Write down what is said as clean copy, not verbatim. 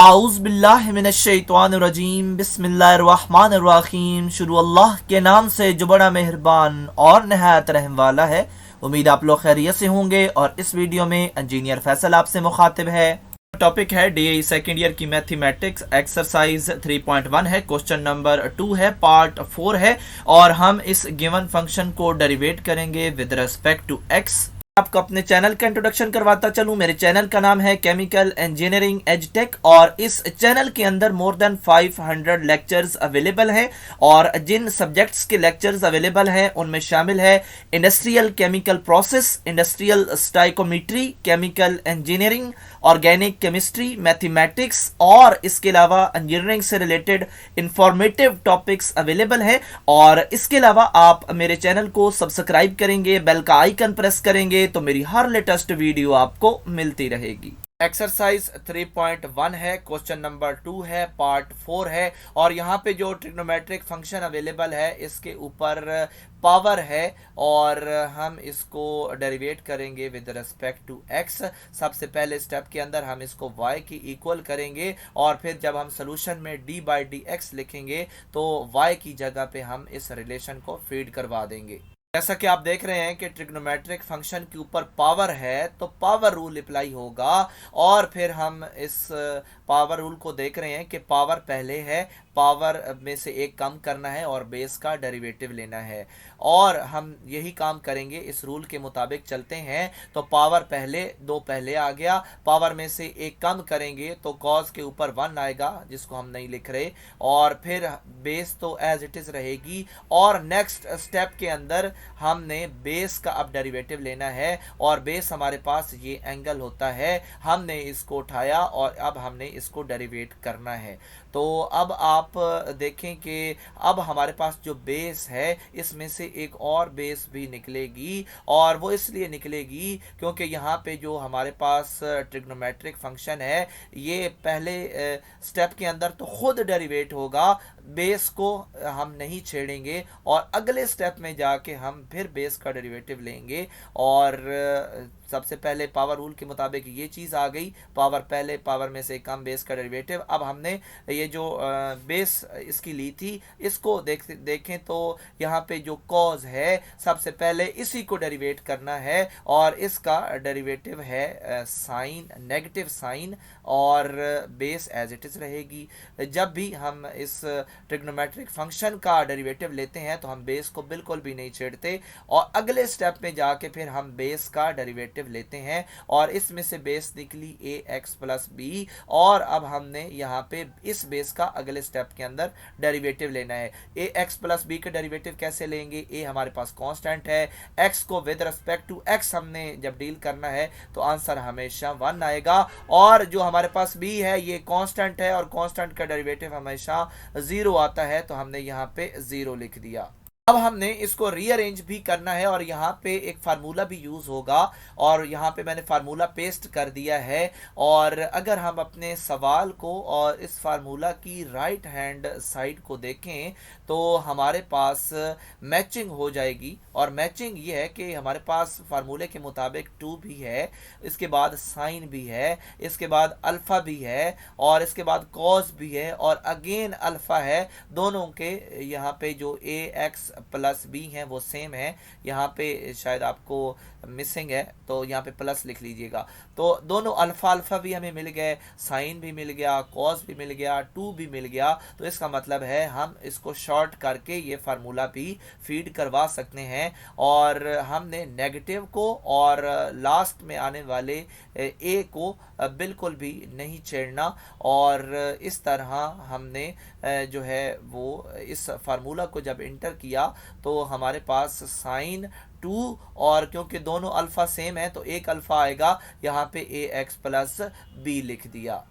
आउज़ुबिल्लाहिमिनश्शैतानिर्रजीम बिस्मिल्लाहिर्रहमानिर्रहीम। शुरू अल्लाह के नाम से जो बड़ा मेहरबान और नहायत रहम वाला है। उम्मीद आप लोग खैरियत से होंगे। और इस वीडियो में इंजीनियर फैसल आपसे मुखातिब है। टॉपिक है डीएई सेकेंड ईयर की मैथमेटिक्स, एक्सरसाइज 3.1 है, क्वेश्चन नंबर 2 है, पार्ट 4 है। और हम इस गिवन फंक्शन को डेरिवेट करेंगे विद रिस्पेक्ट टू एक्स। आपको अपने चैनल का इंट्रोडक्शन करवाता चलूं। मेरे चैनल का नाम है केमिकल इंजीनियरिंग एजटेक और इस चैनल के अंदर मोर देन 500 लेक्चर्स अवेलेबल हैं। और जिन सब्जेक्ट्स के लेक्चर्स अवेलेबल हैं उनमें शामिल है industrial chemical process, industrial stoichiometry, chemical engineering, organic chemistry, mathematics और इसके अलावा इंजीनियरिंग से रिलेटेड इंफॉर्मेटिव टॉपिक्स अवेलेबल है। और इसके अलावा आप मेरे चैनल को सब्सक्राइब करेंगे, बेल का आइकन प्रेस करेंगे तो मेरी हर लेटेस्ट वीडियो आपको मिलती रहेगी। एक्सरसाइज 3.1 है, क्वेश्चन नंबर 2 है, पार्ट 4 है। और यहाँ पे जो ट्रिग्नोमेट्रिक फंक्शन अवेलेबल है इसके ऊपर पावर है और हम इसको डेरिवेट करेंगे विद रिस्पेक्ट टू एक्स। सबसे पहले स्टेप के अंदर हम इसको y की इक्वल करेंगे और फिर जब हम सोल्यूशन में d/dx लिखेंगे तो y की जगह पे हम इस रिलेशन को फीड करवा देंगे। जैसा कि आप देख रहे हैं कि ट्रिग्नोमेट्रिक फंक्शन के ऊपर पावर है तो पावर रूल अप्लाई होगा। और फिर हम इस पावर रूल को देख रहे हैं कि पावर पहले है, पावर में से एक कम करना है और बेस का डेरिवेटिव लेना है। और हम यही काम करेंगे, इस रूल के मुताबिक चलते हैं। तो पावर पहले, दो पहले आ गया, पावर में से एक कम करेंगे तो कॉस के ऊपर 1 आएगा जिसको हम नहीं लिख रहे, और फिर बेस तो एज इट इज रहेगी। और नेक्स्ट स्टेप के अंदर हमने बेस का अब डेरिवेटिव लेना है और बेस हमारे पास ये एंगल होता है, हमने इसको उठाया और अब हमने इसको डेरिवेट करना है। तो अब आप देखें कि अब हमारे पास जो बेस है इसमें से एक और बेस भी निकलेगी। और वो इसलिए निकलेगी क्योंकि यहाँ पे जो हमारे पास ट्रिग्नोमेट्रिक फंक्शन है ये पहले स्टेप के अंदर तो खुद डेरिवेट होगा, बेस को हम नहीं छेड़ेंगे और अगले स्टेप में जाके हम फिर बेस का डेरिवेटिव लेंगे। और सबसे पहले पावर रूल के मुताबिक ये चीज़ आ गई, पावर पहले, पावर में से कम, बेस का डेरिवेटिव। अब हमने ये जो बेस इसकी ली थी इसको देखें तो यहाँ पे जो कॉज है सबसे पहले इसी को डेरिवेट करना है और इसका डेरिवेटिव है साइन, नेगेटिव साइन, और बेस एज इट इज रहेगी। जब भी हम इस ट्रिग्नोमेट्रिक फंक्शन का डेरिवेटिव लेते हैं तो हम बेस को बिल्कुल भी नहीं छेड़ते और अगले स्टेप में जाके फिर हम बेस का डेरिवेटिव लेते हैं। और इसमें से बेस निकली ax प्लस बी और अब हमने यहाँ पे इस बेस का अगले स्टेप के अंदर डेरिवेटिव लेना है। ax प्लस बी का डेरिवेटिव कैसे लेंगे? a हमारे पास कांस्टेंट है, x को विद रिस्पेक्ट टू x हमने जब डील करना है तो आंसर हमेशा 1 आएगा। और जो हमारे पास b है ये कांस्टेंट है और कांस्टेंट का डेरिवेटिव हमेशा 0 आता है तो हमने यहाँ पे 0 लिख दिया। अब हमने इसको रीअरेंज भी करना है और यहाँ पे एक फार्मूला भी यूज होगा और यहाँ पे मैंने फार्मूला पेस्ट कर दिया है। और अगर हम अपने सवाल को और इस फार्मूला की राइट हैंड साइड को देखें तो हमारे पास मैचिंग हो जाएगी। और मैचिंग ये है कि हमारे पास फार्मूले के मुताबिक 2 भी है, इसके बाद साइन भी है, इसके बाद अल्फा भी है और इसके बाद कॉस भी है और अगेन अल्फा है। दोनों के यहाँ पे जो ax प्लस बी है वो सेम है, यहाँ पे शायद आपको मिसिंग है तो यहाँ पे प्लस लिख लीजिएगा। तो दोनों अल्फा अल्फा भी हमें मिल गए, साइन भी मिल गया, कॉस भी मिल गया, 2 भी मिल गया। तो इसका मतलब है हम इसको शॉर्ट करके ये फार्मूला भी फीड करवा सकते हैं। और हमने नेगेटिव को और लास्ट में आने वाले ए को बिल्कुल भी नहीं छेड़ना। और इस तरह हमने जो है वो इस फार्मूला को जब इंटर किया तो हमारे पास साइन 2 और क्योंकि दोनों अल्फा सेम है तो एक अल्फा आएगा, यहाँ पे ax प्लस बी लिख दिया।